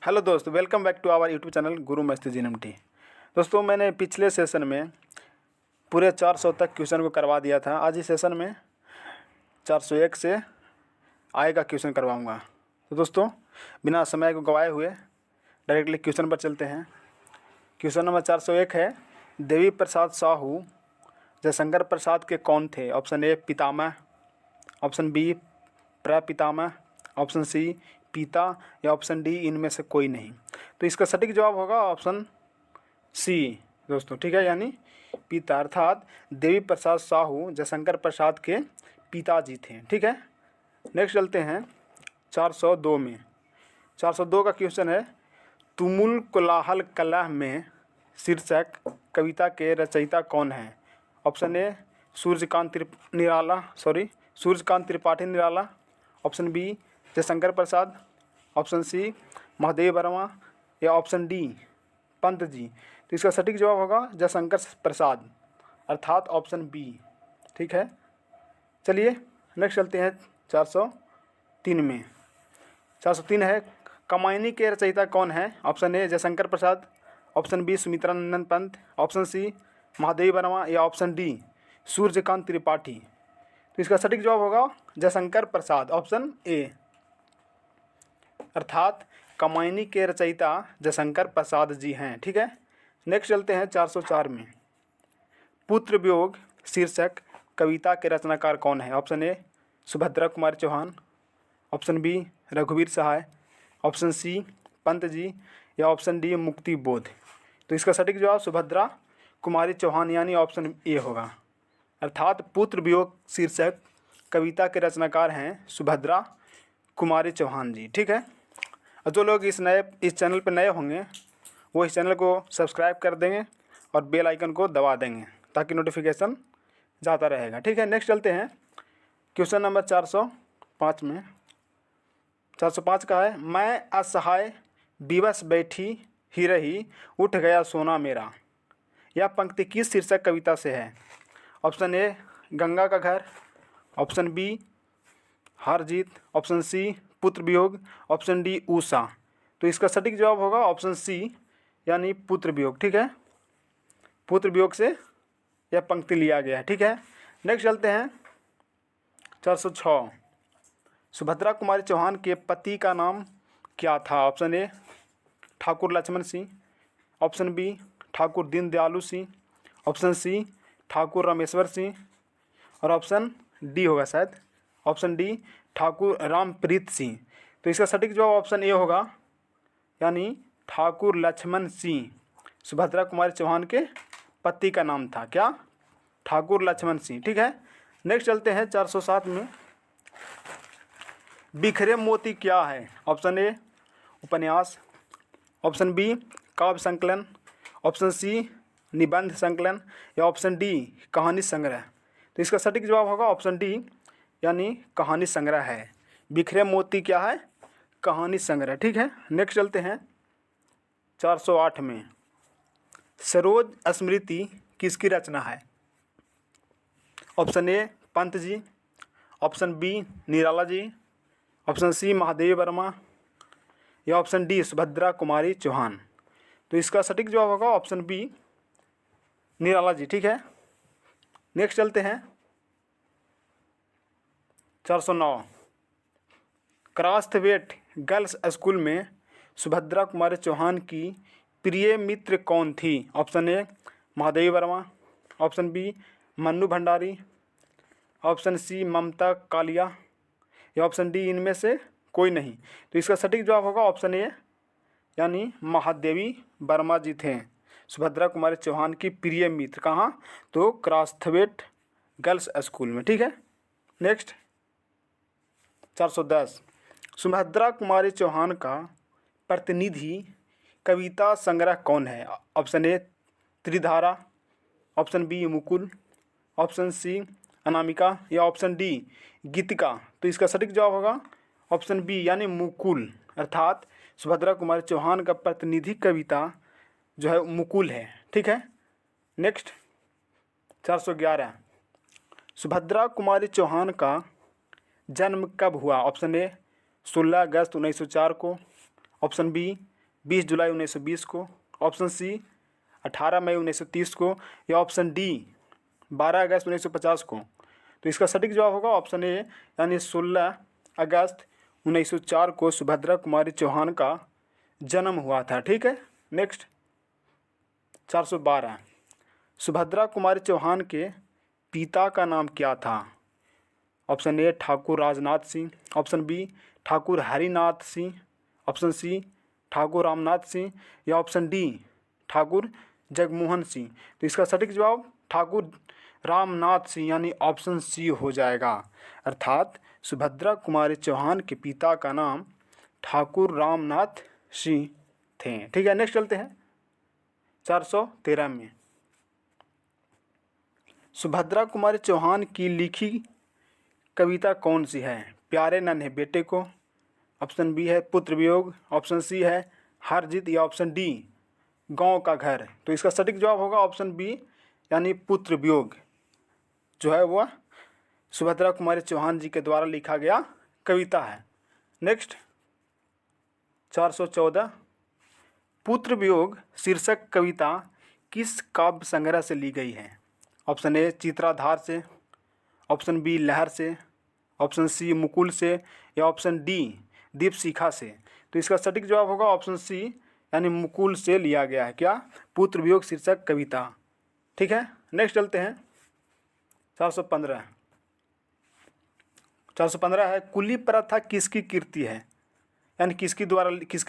Hello दोस्तों, welcome back to our YouTube channel Guru Masti जीएनएमटी। दोस्तों, मैंने पिछले सेशन में पूरे 400 तक क्वेश्चन को करवा दिया था। आज इस सेशन में 401 से आय का क्वेश्चन करवाऊंगा। तो दोस्तों, बिना समय को गवाए हुए डायरेक्टली क्वेश्चन पर चलते हैं। क्वेश्चन नंबर 401 है, देवी प्रसाद साहू जयशंकर प्रसाद के कौन थे? ऑप्शन ए पितामह, ऑप्शन बी प्रपितामह, ऑप्शन सी पिता या ऑप्शन डी इनमें से कोई नहीं। तो इसका सटीक जवाब होगा ऑप्शन सी दोस्तों, ठीक है, यानी पिता, अर्थात देवी प्रसाद साहू जयशंकर प्रसाद के पिताजी थे। ठीक है, नेक्स्ट चलते हैं 402 में। 402 का क्वेश्चन है, तुमुल कोलाहल कलह में शीर्षक कविता के रचयिता कौन है? Option A Suryakant Tripathi Nirala, option B Jaishankar Prasad, option C Mahadev Verma या ऑप्शन डी पंत जी। तो इसका सटीक जवाब होगा जयशंकर प्रसाद, अर्थात ऑप्शन बी। ठीक है, चलिए नेक्स्ट चलते हैं 403 में। 403 है, कामायनी के रचयिता कौन है? Option A Jaishankar Prasad, option B Sumitranandan Pant, option C Mahadev Verma या ऑप्शन डी सूर्यकांत त्रिपाठी। तो इसका सटीक जवाब होगा जयशंकर प्रसाद, ऑप्शन ए, अर्थात कामायनी के रचयिता जयशंकर प्रसाद जी हैं। ठीक है, नेक्स्ट चलते हैं 404 में। पुत्र वियोग शीर्षक कविता के रचनाकार कौन है? Option A Subhadra Kumari Chauhan, option B रघुवीर सहाय, ऑप्शन सी पंत जी या ऑप्शन डी मुक्ति बोध। तो इसका सटीक जवाब सुभद्रा कुमारी चौहान यानी ऑप्शन ए होगा, अर्थात पुत्र वियोग शीर्षक कविता के रचनाकार हैं सुभद्रा कुमारी चौहान जी। ठीक है, और जो लोग इस चैनल पर नए होंगे वो इस चैनल को सब्सक्राइब कर देंगे और बेल आइकन को दबा देंगे ताकि नोटिफिकेशन जाता रहेगा। ठीक है, नेक्स्ट चलते हैं क्वेश्चन नंबर 405 में। 405 का है, मैं असहाय विवश बैठी ही रही उठ गया सोना मेरा। यह पंक्ति किस शीर्षक कविता से है? ऑप्शन ए गंगा का घर, ऑप्शन बी हार जीत, ऑप्शन सी पुत्र वियोग, ऑप्शन डी उषा। तो इसका सटीक जवाब होगा ऑप्शन सी यानी पुत्र वियोग। ठीक है, पुत्र वियोग से यह पंक्ति लिया गया है। ठीक है, नेक्स्ट चलते हैं 406। सुभद्रा कुमारी चौहान के पति का नाम क्या था? Option A Thakur Lakshman Singh, option B Thakur Deendayalu Singh, option C Thakur Rameshwar Singh और ऑप्शन डी होगा शायद ऑप्शन डी ठाकुर रामप्रीत सिंह। तो इसका सटीक जवाब ऑप्शन ए होगा, यानी ठाकुर लक्ष्मण सिंह सुभद्रा कुमारी चौहान के पति का नाम था। क्या? ठाकुर लक्ष्मण सिंह। ठीक है, नेक्स्ट चलते हैं 407 में। बिखरे मोती क्या है? ऑप्शन ए उपन्यास, ऑप्शन बी काव्य संकलन, ऑप्शन सी निबंध संकलन या ऑप्शन डी कहानी संग्रह। तो इसका सटीक जवाब होगा ऑप्शन डी यानी कहानी संग्रह है। बिखरे मोती क्या है? कहानी संग्रह। ठीक है, नेक्स्ट चलते हैं 408 में। सरोज स्मृति किसकी रचना है? Option A Pant ji, option B Nirala ji, option C Mahadev Verma या ऑप्शन डी सुभद्रा कुमारी चौहान। तो इसका सटीक जवाब होगा ऑप्शन बी निराला जी। ठीक है, नेक्स्ट चलते हैं 409। क्रास्थवेट गर्ल्स स्कूल में सुभद्रा कुमारी चौहान की प्रिय मित्र कौन थी? Option A Mahadev Verma, option B Mannu Bhandari, option C Mamta Kalia या ऑप्शन डी इनमें से कोई नहीं। तो इसका सटीक जवाब होगा ऑप्शन ए यानी महादेवी वर्मा जी थे सुभद्रा कुमारी चौहान की प्रिय मित्र। कहाँ? तो क्रास्थवेट गर्ल्स स्कूल में। ठीक है, नेक्स्ट 410। सुभद्रा कुमारी चौहान का प्रतिनिधि कविता संग्रह कौन है? Option A Tridhara, option B Mukul, option C Anamika या ऑप्शन डी गीतिका। तो इसका सटीक जवाब होगा ऑप्शन बी यानी मुकुल, अर्थात सुभद्रा कुमारी चौहान का प्रतिनिधि कविता जो है मुकुल है। ठीक है, नेक्स्ट 411। सुभद्रा कुमारी चौहान का जन्म कब हुआ? ऑप्शन ए 16 अगस्त 1904 को, ऑप्शन बी 20 जुलाई 1920 को, ऑप्शन सी 18 मई 1930 को, या ऑप्शन डी 12 अगस्त 1950 को। तो इसका सटीक जवाब होगा ऑप्शन ए यानी 16 अगस्त 1904 को सुभद्रा कुमारी चौहान का जन्म हुआ था। ठीक है, नेक्स्ट 412 सुभद्रा कुमारी चौहान के पिता का नाम क्या था? Option A Thakur Rajnath Singh, option B Thakur Harinath Singh, option C Thakur Ramnath Singh, या ऑप्शन डी ठाकुर जगमोहन सिंह। तो इसका सटीक जवाब ठाकुर रामनाथ सिंह यानी ऑप्शन सी हो जाएगा। अर्थात सुभद्रा कुमारी चौहान के पिता का नाम ठाकुर रामनाथ सिंह थे। ठीक है, नेक्स्ट चलते हैं 413 में। सुभद्रा कुमारी चौहान की लिखी कविता कौन सी है? प्यारे नन्हे बेटे को, ऑप्शन बी है पुत्र वियोग, ऑप्शन सी है हार जीत, या ऑप्शन डी गांव का घर। तो इसका सटीक जवाब होगा ऑप्शन बी यानी पुत्र वियोग जो है वह सुभद्रा कुमारी चौहान जी के द्वारा लिखा गया कविता है। नेक्स्ट 414 पुत्र वियोग शीर्षक कविता किस काव्य संग्रह से ली गई है? ऑप्शन ए चित्राधार से, ऑप्शन बी लहर से, ऑप्शन सी मुकुल से, या ऑप्शन डी दीपशिखा से। तो इसका सटीक जवाब होगा ऑप्शन सी यानी मुकुल से लिया गया है क्या? पुत्र वियोग शीर्षक कविता। ठीक है, नेक्स्ट चलते हैं 415 है कुली प्रथा किसकी कीर्ति है यानी किसके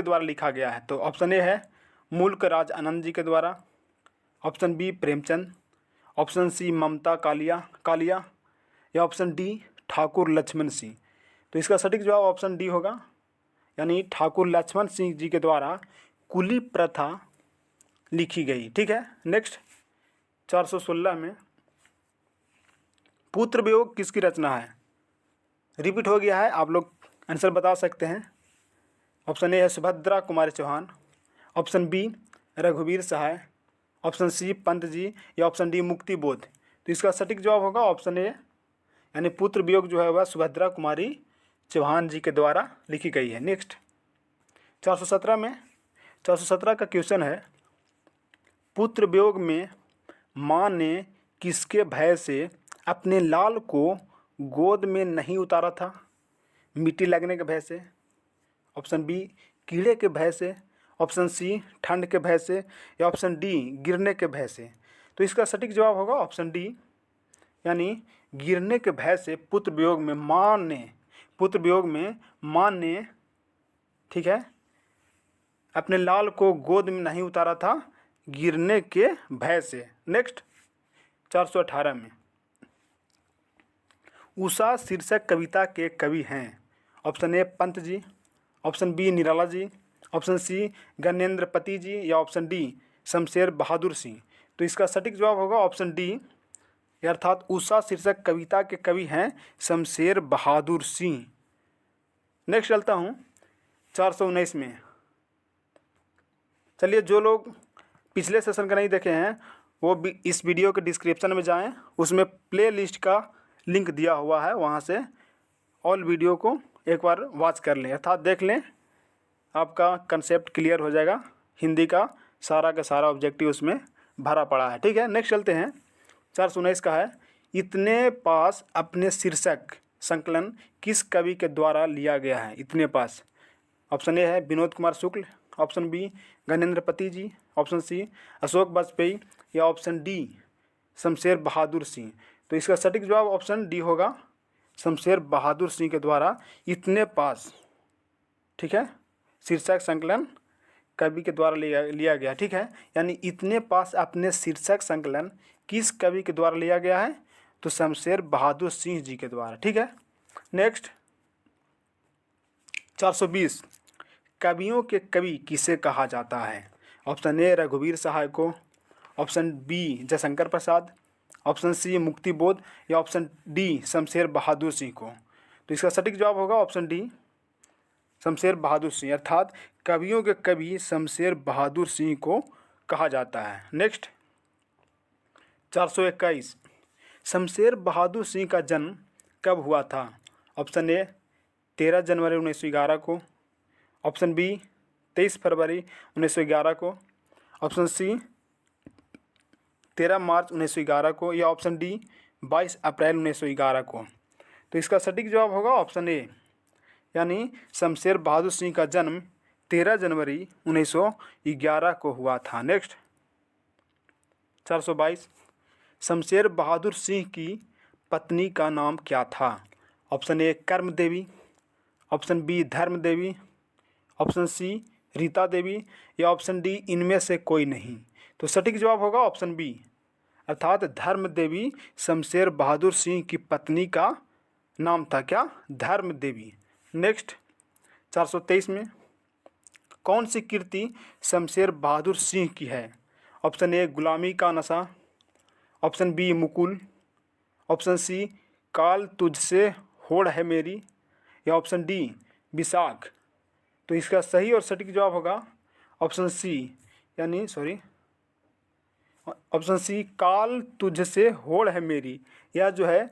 द्वारा लिखा गया है? तो ऑप्शन ए है मुल्क राज आनंद जी के द्वारा, option B Premchand, option C Mamta Kalia, या ऑप्शन डी ठाकुर लक्ष्मण सिंह। तो इसका सटीक जवाब ऑप्शन डी होगा यानी ठाकुर लक्ष्मण सिंह जी के द्वारा कुली प्रथा लिखी गई। ठीक है, नेक्स्ट 416 में पुत्र वियोग किसकी रचना है? रिपीट हो गया है, आप लोग आंसर बता सकते हैं। ऑप्शन ए है सुभद्रा कुमारी चौहान, ऑप्शन बी रघुवीर सहाय, ऑप्शन सी पंत जी, या ऑप्शन डी मुक्ति बोध। तो इसका सटीक जवाब होगा ऑप्शन ए यानी पुत्र वियोग जो है वह सुभद्रा कुमारी चौहान जी के द्वारा लिखी गई है। नेक्स्ट 417 का क्वेश्चन है पुत्र वियोग में माँ ने किसके भय से अपने लाल को गोद में नहीं उतारा था? मिट्टी लगने के भय से, ऑप्शन बी कीड़े के भय से, ऑप्शन सी ठंड के भय से, या ऑप्शन डी गिरने के भय से। तो इसका सटीक जवाब होगा ऑप्शन डी यानी गिरने के भय से पुत्र वियोग में माँ ने ठीक है अपने लाल को गोद में नहीं उतारा था गिरने के भय से। नेक्स्ट 418 में उषा शीर्षक कविता के कवि हैं। Option A Pant ji, option B Nirala ji, option C Ganendrapati ji, या ऑप्शन डी शमशेर बहादुर सिंह। तो इसका सटीक जवाब होगा ऑप्शन डी अर्थात उषा शीर्षक कविता के कवि हैं शमशेर बहादुर सिंह। नेक्स्ट चलता हूँ 419 में। चलिए, जो लोग पिछले सेशन का नहीं देखे हैं वो भी इस वीडियो के डिस्क्रिप्शन में जाएं, उसमें प्ले लिस्ट का लिंक दिया हुआ है, वहाँ से ऑल वीडियो को एक बार वॉच कर लें अर्थात देख लें, आपका कंसेप्ट क्लियर हो जाएगा। हिंदी का सारा ऑब्जेक्टिव उसमें भरा पड़ा है। ठीक है, नेक्स्ट चलते हैं 419 का है इतने पास अपने शीर्षक संकलन किस कवि के द्वारा लिया गया है? इतने पास, ऑप्शन ए है विनोद कुमार शुक्ल, ऑप्शन बी गणेंद्रपति जी, ऑप्शन सी अशोक वाजपेयी, या ऑप्शन डी शमशेर बहादुर सिंह। तो इसका सटीक जवाब ऑप्शन डी होगा शमशेर बहादुर सिंह के द्वारा इतने पास ठीक है शीर्षक संकलन कवि के द्वारा लिया गया। ठीक है, यानी इतने पास अपने शीर्षक संकलन किस कवि के द्वारा लिया गया है? तो शमशेर बहादुर सिंह जी के द्वारा। ठीक है, नेक्स्ट 420 कवियों के कवि किसे कहा जाता है? ऑप्शन ए रघुवीर सहाय को, option B Jaishankar Prasad, option सी मुक्ति बोध, या ऑप्शन डी शमशेर बहादुर सिंह को। तो इसका सटीक जवाब होगा ऑप्शन डी शमशेर बहादुर सिंह अर्थात कवियों के कवि शमशेर बहादुर सिंह को कहा जाता है। नेक्स्ट 421 शमशेर बहादुर सिंह का जन्म कब हुआ था? ऑप्शन ए 13 जनवरी 1911 को, ऑप्शन बी 23 फरवरी 1911 को, ऑप्शन सी 13 मार्च 1911 को, या ऑप्शन डी 22 अप्रैल 1911 को। तो इसका सटीक जवाब होगा ऑप्शन ए, यानी शमशेर बहादुर सिंह का जन्म 13 जनवरी 1911 को हुआ था। नेक्स्ट 422, शमशेर बहादुर सिंह की पत्नी का नाम क्या था? ऑप्शन ए कर्म देवी, ऑप्शन बी धर्म देवी, ऑप्शन सी रीता देवी, या ऑप्शन डी इनमें से कोई नहीं। तो सटीक जवाब होगा ऑप्शन बी, अर्थात धर्म देवी शमशेर बहादुर सिंह की पत्नी का नाम था क्या? धर्म देवी। नेक्स्ट 423 में कौन सी कीर्ति शमशेर बहादुर सिंह की है? ऑप्शन ए गुलामी का नशा, option B Mukul, option C काल तुझसे होड़ है मेरी, या ऑप्शन डी विशाख। तो इसका सही और सटीक जवाब होगा ऑप्शन सी, यानी ऑप्शन सी काल तुझसे होड़ है मेरी। यह जो है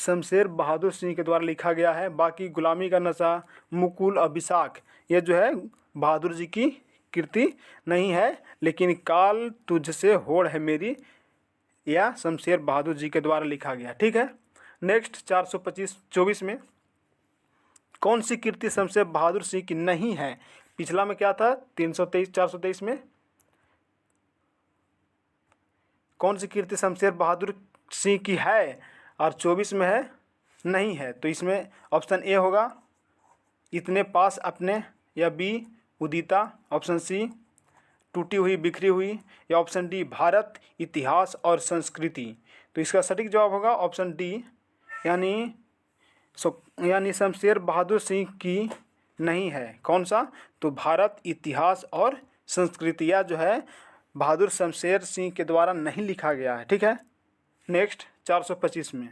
शमशेर बहादुर सिंह के द्वारा लिखा गया है। बाकी गुलामी का नशा, मुकुल और विशाख ये जो है बहादुर जी की कीर्ति नहीं है, लेकिन काल तुझसे होड़ है मेरी यह शमशेर बहादुर जी के द्वारा लिखा गया। ठीक है। नेक्स्ट 424 में कौन सी कीर्ति शमशेर बहादुर सिंह की नहीं है? पिछला में क्या था 423 में कौन सी कीर्ति शमशेर बहादुर सिंह की है और 24 में है नहीं है। तो इसमें ऑप्शन ए होगा इतने पास अपने, या बी उदिता, ऑप्शन सी टूटी हुई बिखरी हुई, या ऑप्शन डी भारत इतिहास और संस्कृति। तो इसका सटीक जवाब होगा ऑप्शन डी, यानी शमशेर बहादुर सिंह की नहीं है। कौन सा? तो भारत इतिहास और संस्कृति यह जो है बहादुर शमशेर सिंह के द्वारा नहीं लिखा गया है। ठीक है। नेक्स्ट 425 में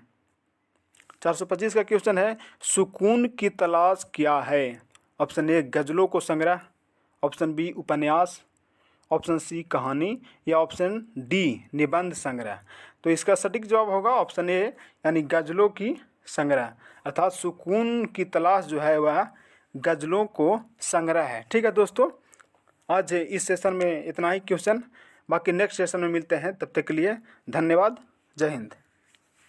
425 का क्वेश्चन है सुकून की तलाश क्या है? ऑप्शन ए गज़लों को संग्रह, ऑप्शन बी उपन्यास, ऑप्शन सी कहानी, या ऑप्शन डी निबंध संग्रह। तो इसका सटीक जवाब होगा ऑप्शन ए, यानी गज़लों की संग्रह, अर्थात सुकून की तलाश जो है वह गज़लों को संग्रह है। ठीक है दोस्तों, आज इस सेशन में इतना ही क्वेश्चन, बाकी नेक्स्ट सेशन में मिलते हैं। तब तक के लिए धन्यवाद। जय हिंद।